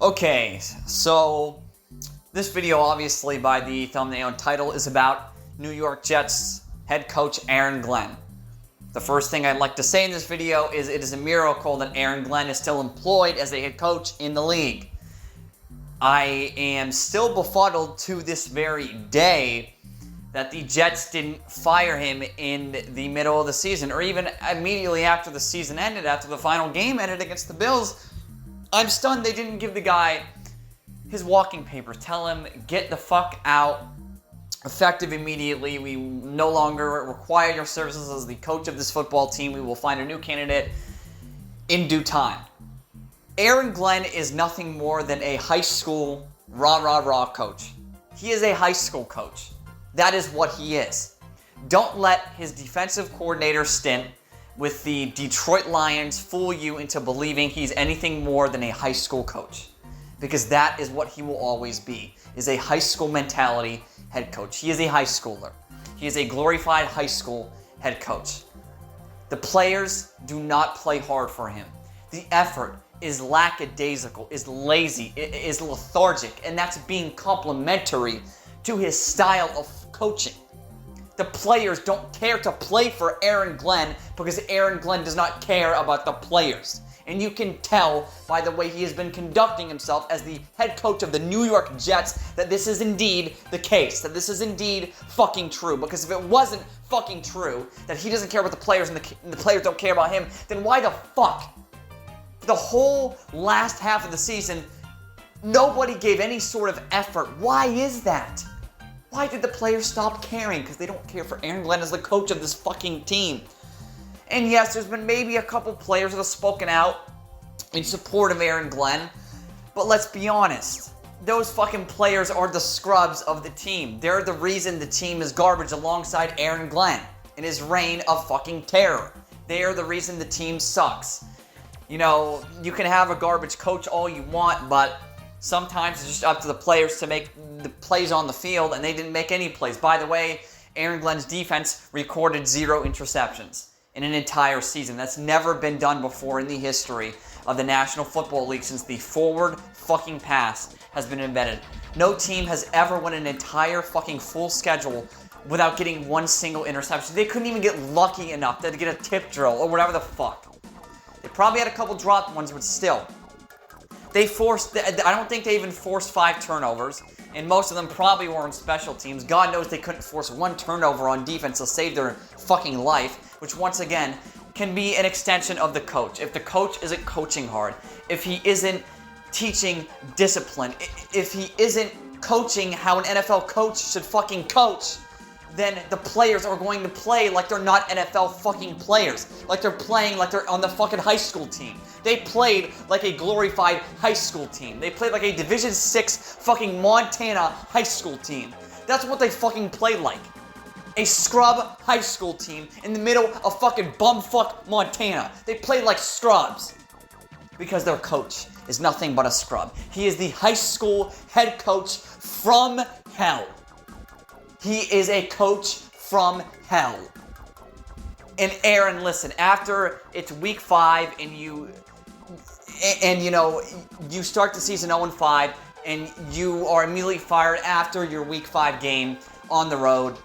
Okay, so this video, obviously by the thumbnail and title, is about New York Jets head coach Aaron Glenn. The first thing I'd like to say in this video is it is a miracle that Aaron Glenn is still employed as a head coach in the league. I am still befuddled to this very day that the Jets didn't fire him in the middle of the season, or even immediately after the season ended, after the final game ended against the Bills. I'm stunned they didn't give the guy his walking papers. Tell him, get the fuck out, effective immediately. We no longer require your services as the coach of this football team. We will find a new candidate in due time. Aaron Glenn is nothing more than a high school rah-rah-rah coach. He is a high school coach. That is what he is. Don't let his defensive coordinator stint with the Detroit Lions fool you into believing he's anything more than a high school coach. Because that is what he will always be, is a high school mentality head coach. He is a high schooler. He is a glorified high school head coach. The players do not play hard for him. The effort is lackadaisical, is lazy, is lethargic, and that's being complimentary to his style of coaching. The players don't care to play for Aaron Glenn because Aaron Glenn does not care about the players. And you can tell by the way he has been conducting himself as the head coach of the New York Jets that this is indeed the case, that this is indeed fucking true. Because if it wasn't fucking true, that he doesn't care about the players and the players don't care about him, then why the fuck? The whole last half of the season, nobody gave any sort of effort. Why is that? Why did the players stop caring? Because they don't care for Aaron Glenn as the coach of this fucking team. And yes, there's been maybe a couple players that have spoken out in support of Aaron Glenn. But let's be honest. Those fucking players are the scrubs of the team. They're the reason the team is garbage alongside Aaron Glenn in his reign of fucking terror. They are the reason the team sucks. You know, you can have a garbage coach all you want, but sometimes it's just up to the players to make the plays on the field, and they didn't make any plays. By the way, Aaron Glenn's defense recorded 0 interceptions in an entire season. That's never been done before in the history of the National Football League since the forward fucking pass has been invented. No team has ever won an entire fucking full schedule without getting one single interception. They couldn't even get lucky enough to get a tip drill or whatever the fuck. They probably had a couple dropped ones, but still. I don't think they even forced 5 turnovers, and most of them probably were on special teams. God knows they couldn't force 1 turnover on defense to save their fucking life, which once again can be an extension of the coach. If the coach isn't coaching hard, if he isn't teaching discipline, if he isn't coaching how an NFL coach should fucking coach, then the players are going to play like they're not NFL fucking players. Like they're playing like they're on the fucking high school team. They played like a glorified high school team. They played like a Division 6 fucking Montana high school team. That's what they fucking played like. A scrub high school team in the middle of fucking bumfuck Montana. They played like scrubs. Because their coach is nothing but a scrub. He is the high school head coach from hell. He is a coach from hell. And Aaron, listen, after it's week 5 and you start the season 0-5 and you are immediately fired after your week 5 game on the road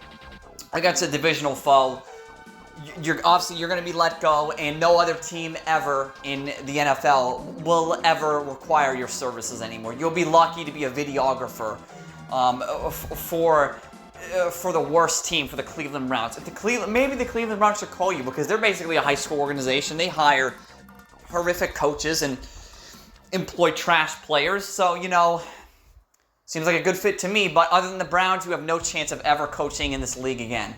against a divisional foe, you're going to be let go, and no other team ever in the NFL will ever require your services anymore. You'll be lucky to be a videographer for the worst team, for the Cleveland Browns. Maybe the Cleveland Browns should call you, because they're basically a high school organization. They hire horrific coaches and employ trash players. So, seems like a good fit to me. But other than the Browns, you have no chance of ever coaching in this league again.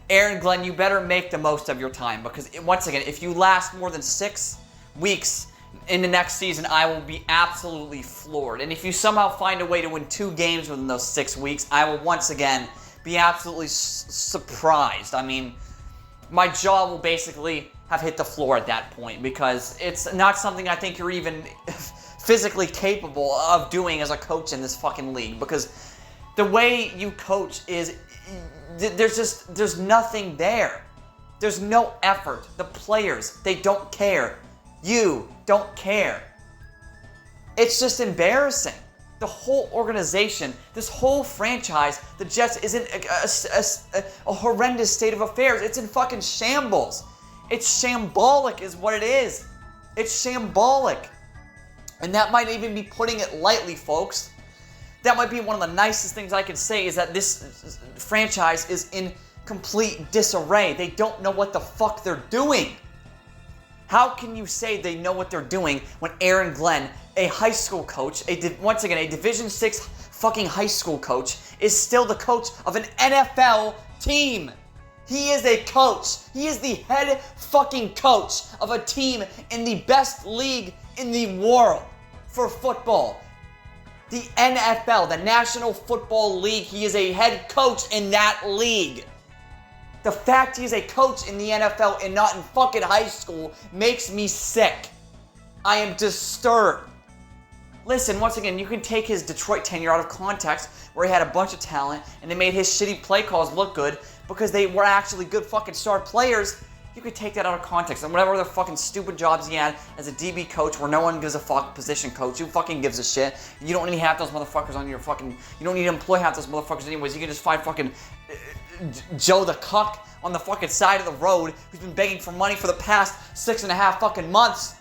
Aaron Glenn, you better make the most of your time, because once again, if you last more than 6 weeks in the next season, I will be absolutely floored. And if you somehow find a way to win 2 games within those 6 weeks, I will once again be absolutely surprised. I mean, my jaw will basically have hit the floor at that point, because it's not something I think you're even physically capable of doing as a coach in this fucking league. Because the way you coach is, there's nothing there. There's no effort. The players, they don't care. You don't care. It's just embarrassing. The whole organization, this whole franchise, the Jets, is in a horrendous state of affairs. It's in fucking shambles. It's shambolic is what it is. It's shambolic. And that might even be putting it lightly, folks. That might be one of the nicest things I can say, is that this franchise is in complete disarray. They don't know what the fuck they're doing. How can you say they know what they're doing when Aaron Glenn, a high school coach, once again, a Division VI fucking high school coach, is still the coach of an NFL team? He is a coach. He is the head fucking coach of a team in the best league in the world for football. The NFL, the National Football League. He is a head coach in that league. The fact he's a coach in the NFL and not in fucking high school makes me sick. I am disturbed. Listen, once again, you can take his Detroit tenure out of context, where he had a bunch of talent and they made his shitty play calls look good because they were actually good fucking star players. You could take that out of context. And whatever other fucking stupid jobs he had as a DB coach where no one gives a fuck, position coach, who fucking gives a shit? You don't need half those motherfuckers on your fucking... You don't need to employ half those motherfuckers anyways. You can just find fucking Joe the cuck on the fucking side of the road who's been begging for money for the past 6.5 fucking months.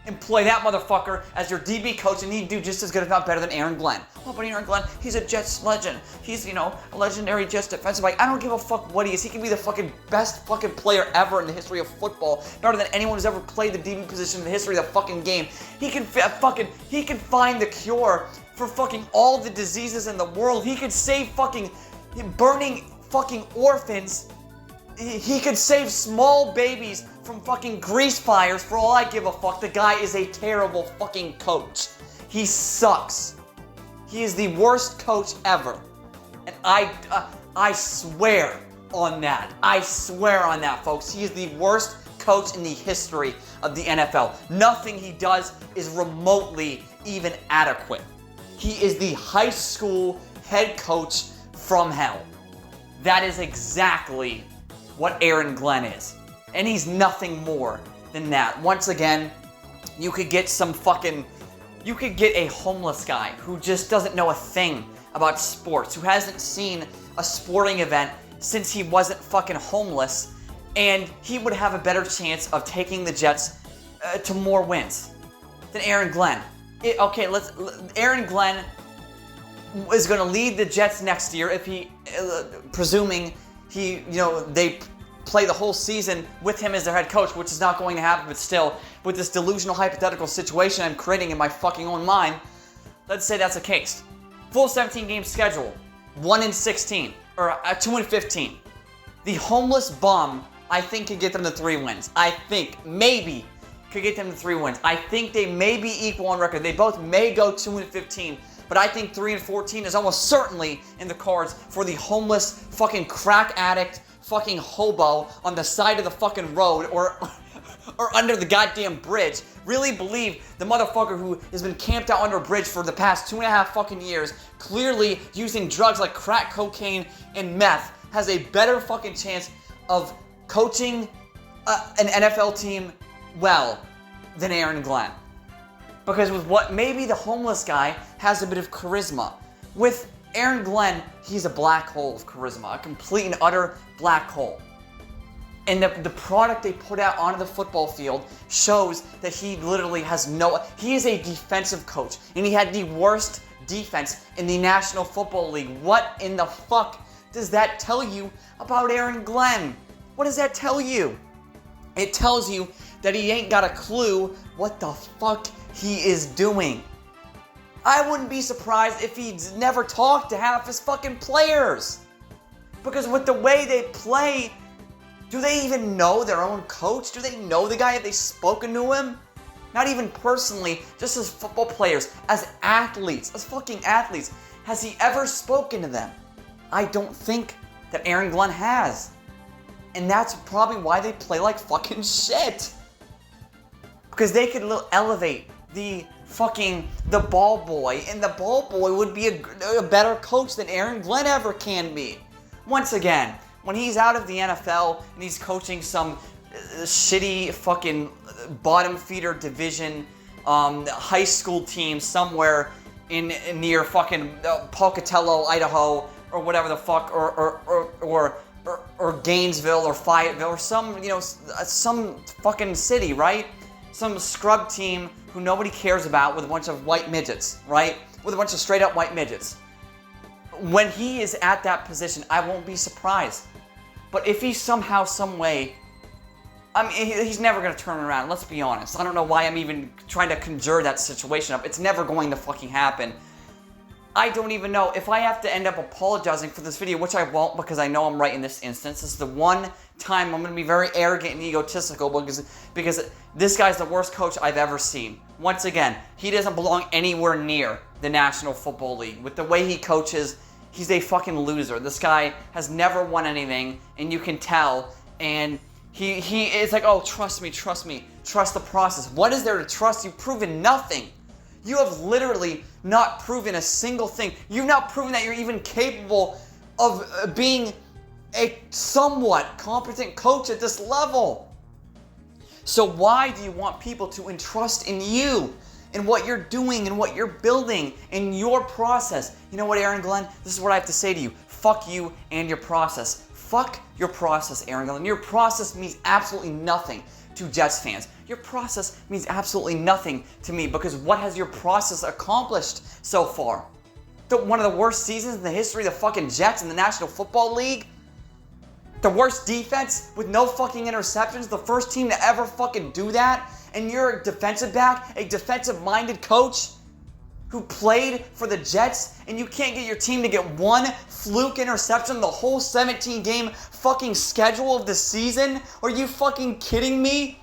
Employ that motherfucker as your DB coach, and he'd do just as good, if not better, than Aaron Glenn. Oh, but Aaron Glenn, he's a Jets legend. He's, a legendary Jets defensive back. I don't give a fuck what he is. He can be the fucking best fucking player ever in the history of football. Better than anyone who's ever played the DB position in the history of the fucking game. He can find the cure for fucking all the diseases in the world. He could save fucking burning fucking orphans. He could save small babies from fucking grease fires. For all I give a fuck, the guy is a terrible fucking coach. He sucks. He is the worst coach ever. And I swear on that. I swear on that, folks. He is the worst coach in the history of the NFL. Nothing he does is remotely even adequate. He is the high school head coach from hell. That is exactly what Aaron Glenn is. And he's nothing more than that. Once again, you could get a homeless guy who just doesn't know a thing about sports, who hasn't seen a sporting event since he wasn't fucking homeless, and he would have a better chance of taking the Jets to more wins than Aaron Glenn. Aaron Glenn is going to lead the Jets next year if he, presuming they play the whole season with him as their head coach, which is not going to happen, but still, with this delusional hypothetical situation I'm creating in my fucking own mind, let's say that's the case. Full 17-game schedule, 1-16, or 2-15. The homeless bum, I think, could get them to 3 wins. I think, maybe, could get them to 3 wins. I think they may be equal on record. They both may go 2-15, but I think 3-14 is almost certainly in the cards for the homeless fucking crack addict fucking hobo on the side of the fucking road or under the goddamn bridge. Really believe the motherfucker who has been camped out under a bridge for the past 2.5 fucking years, clearly using drugs like crack cocaine and meth, has a better fucking chance of coaching an NFL team well than Aaron Glenn. Because with what maybe the homeless guy has a bit of charisma. With Aaron Glenn, he's a black hole of charisma, a complete and utter black hole. And the product they put out onto the football field shows that he literally has he is a defensive coach, and he had the worst defense in the National Football League. What in the fuck does that tell you about Aaron Glenn? What does that tell you? It tells you that he ain't got a clue what the fuck he is doing. I wouldn't be surprised if he'd never talked to half his fucking players. Because with the way they play, do they even know their own coach? Do they know the guy? Have they spoken to him? Not even personally, just as football players, as athletes, as fucking athletes. Has he ever spoken to them? I don't think that Aaron Glenn has. And that's probably why they play like fucking shit. Because they could elevate the ball boy, and the ball boy would be a better coach than Aaron Glenn ever can be. Once again, when he's out of the NFL and he's coaching some shitty fucking bottom feeder division high school team somewhere in near fucking Pocatello, Idaho, or whatever the fuck, or Gainesville or Fayetteville or some, you know, some fucking city, right? Some scrub team who nobody cares about with a bunch of white midgets, right? With a bunch of straight up white midgets. When he is at that position, I won't be surprised. But if he somehow, some way, I mean, he's never going to turn around, let's be honest. I don't know why I'm even trying to conjure that situation up. It's never going to fucking happen. I don't even know if I have to end up apologizing for this video, which I won't because I know I'm right in this instance. This is the one time I'm going to be very arrogant and egotistical because this guy's the worst coach I've ever seen. Once again, he doesn't belong anywhere near the National Football League. With the way he coaches, he's a fucking loser. This guy has never won anything, and you can tell. And he is like, oh, trust me, trust the process. What is there to trust? You've proven nothing. You have literally not proven a single thing. You've not proven that you're even capable of being a somewhat competent coach at this level. So why do you want people to entrust in you, in what you're doing, and what you're building, in your process? You know what, Aaron Glenn? This is what I have to say to you. Fuck you and your process. Fuck your process, Aaron Glenn. Your process means absolutely nothing to Jets fans. Your process means absolutely nothing to me because what has your process accomplished so far? One of the worst seasons in the history of the fucking Jets in the National Football League? The worst defense with no fucking interceptions? The first team to ever fucking do that? And you're a defensive back, a defensive-minded coach who played for the Jets, and you can't get your team to get one fluke interception the whole 17-game fucking schedule of the season? Are you fucking kidding me?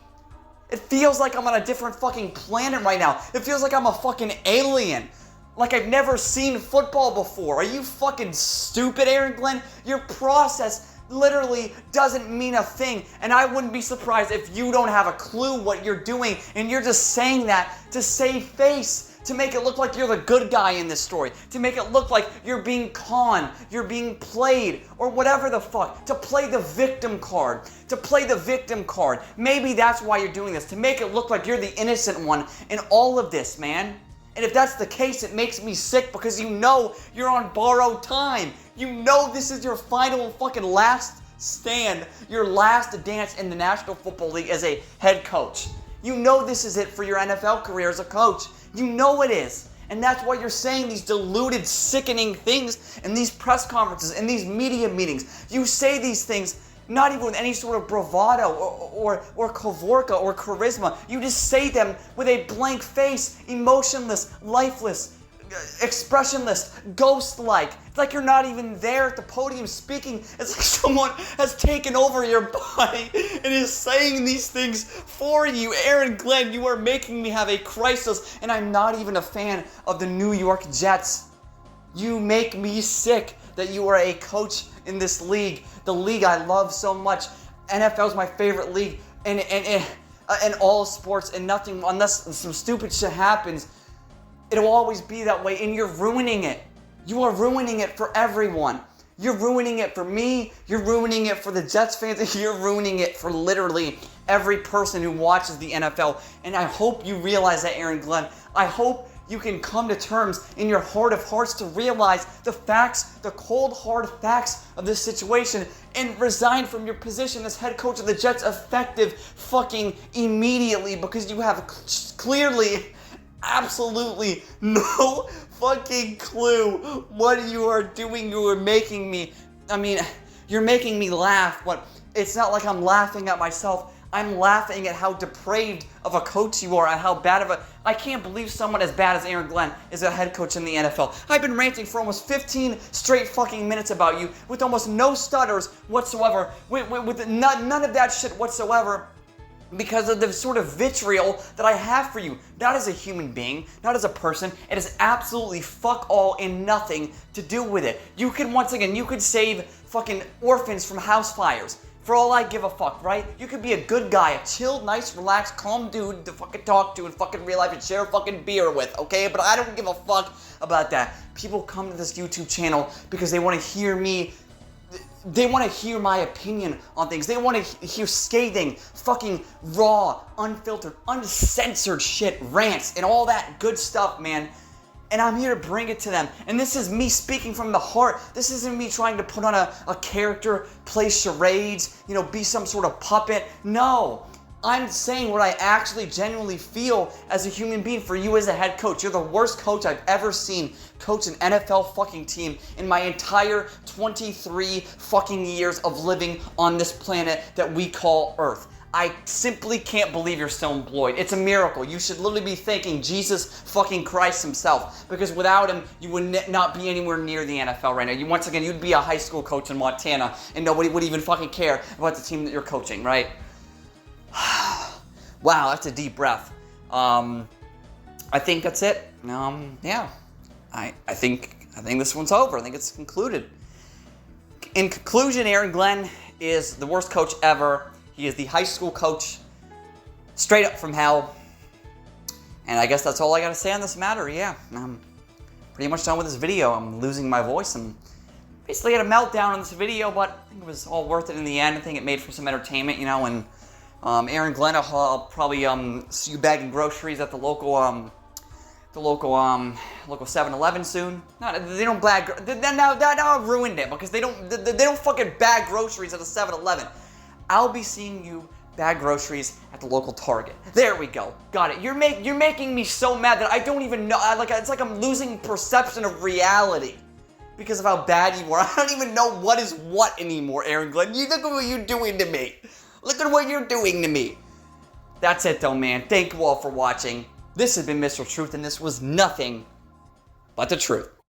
It feels like I'm on a different fucking planet right now. It feels like I'm a fucking alien. Like I've never seen football before. Are you fucking stupid, Aaron Glenn? Your process literally doesn't mean a thing. And I wouldn't be surprised if you don't have a clue what you're doing and you're just saying that to save face. To make it look like you're the good guy in this story. To make it look like you're being conned, you're being played, or whatever the fuck. To play the victim card. To play the victim card. Maybe that's why you're doing this. To make it look like you're the innocent one in all of this, man. And if that's the case, it makes me sick because you know you're on borrowed time. You know this is your final fucking last stand, your last dance in the National Football League as a head coach. You know this is it for your NFL career as a coach. You know it is. And that's why you're saying these deluded, sickening things in these press conferences, in these media meetings. You say these things not even with any sort of bravado or kavorka or charisma. You just say them with a blank face, emotionless, lifeless, expressionless, ghost-like. It's like you're not even there at the podium speaking. It's like someone has taken over your body and is saying these things for you. Aaron Glenn, you are making me have a crisis, and I'm not even a fan of the New York Jets. You make me sick that you are a coach in this league, the league I love so much. NFL is my favorite league, and all sports, and nothing, unless some stupid shit happens, it'll always be that way, and you're ruining it. You are ruining it for everyone. You're ruining it for me, you're ruining it for the Jets fans, and you're ruining it for literally every person who watches the NFL. And I hope you realize that, Aaron Glenn. I hope you can come to terms in your heart of hearts to realize the facts, the cold, hard facts of this situation, and resign from your position as head coach of the Jets effective fucking immediately, because you have clearly absolutely no fucking clue what you are doing. You are making me, you're making me laugh, but it's not like I'm laughing at myself. I'm laughing at how depraved of a coach you are, at how bad of I can't believe someone as bad as Aaron Glenn is a head coach in the NFL. I've been ranting for almost 15 straight fucking minutes about you with almost no stutters whatsoever, with none of that shit whatsoever, because of the sort of vitriol that I have for you. Not as a human being, not as a person. It has absolutely fuck all and nothing to do with it. You could save fucking orphans from house fires. For all I give a fuck, right? You could be a good guy, a chill, nice, relaxed, calm dude to fucking talk to in fucking real life and share a fucking beer with, okay? But I don't give a fuck about that. People come to this YouTube channel because they want to hear me They want to hear my opinion on things. They want to hear scathing, fucking raw, unfiltered, uncensored shit, rants, and all that good stuff, man. And I'm here to bring it to them. And this is me speaking from the heart. This isn't me trying to put on a character, play charades, be some sort of puppet. No. I'm saying what I actually genuinely feel as a human being for you as a head coach. You're the worst coach I've ever seen coach an NFL fucking team in my entire 23 fucking years of living on this planet that we call Earth. I simply can't believe you're still employed. It's a miracle. You should literally be thanking Jesus fucking Christ himself, because without him, you would not be anywhere near the NFL right now. Once again, you'd be a high school coach in Montana, and nobody would even fucking care about the team that you're coaching, right? Wow, that's a deep breath. I think that's it. Yeah, I think this one's over. I think it's concluded. In conclusion, Aaron Glenn is the worst coach ever. He is the high school coach, straight up from hell. And I guess that's all I got to say on this matter. Yeah, I'm pretty much done with this video. I'm losing my voice and basically had a meltdown on this video, but I think it was all worth it in the end. I think it made for some entertainment, and Aaron Glenn will probably see you bagging groceries at the local 7-Eleven soon. No, they don't bag. Now I ruined it because they don't fucking bag groceries at the 7-Eleven. I'll be seeing you bag groceries at the local Target. There we go. Got it. You're making me so mad that I don't even know. It's like I'm losing perception of reality because of how bad you are. I don't even know what is what anymore, Aaron Glenn. You look at what you're doing to me. Look at what you're doing to me. That's it though, man. Thank you all for watching. This has been Mr. Truth, and this was nothing but the truth.